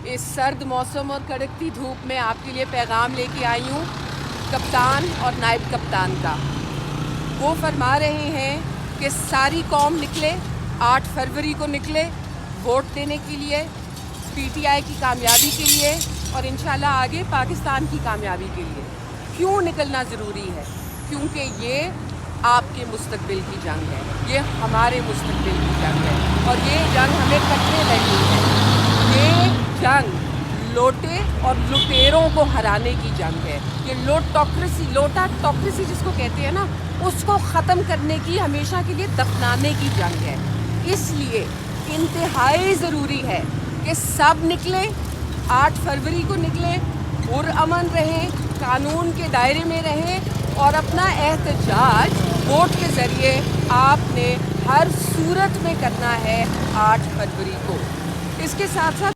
इस सर्द मौसम और कड़कती धूप में आपके लिए पैगाम लेके आई हूँ कप्तान और नायब कप्तान का। वो फरमा रहे हैं कि सारी कौम निकले, 8 फरवरी को निकले वोट देने के लिए, पीटीआई की कामयाबी के लिए और इंशाल्लाह आगे पाकिस्तान की कामयाबी के लिए। क्यों निकलना ज़रूरी है? क्योंकि ये आपके मुस्तकबिल की जंग है, ये हमारे मुस्तकबिल की जंग है और ये जंग हमें कटने लगी है। ये जंग लोटे और लुटेरों को हराने की जंग है। ये लोटा टॉक्रेसी जिसको कहते हैं ना, उसको ख़त्म करने की, हमेशा के लिए दफनाने की जंग है। इसलिए इंतहाई ज़रूरी है कि सब निकले, 8 फरवरी को निकले, पुरअमन रहें, कानून के दायरे में रहें और अपना एहतजाज वोट के ज़रिए आपने हर सूरत में करना है 8 फरवरी को। इसके साथ साथ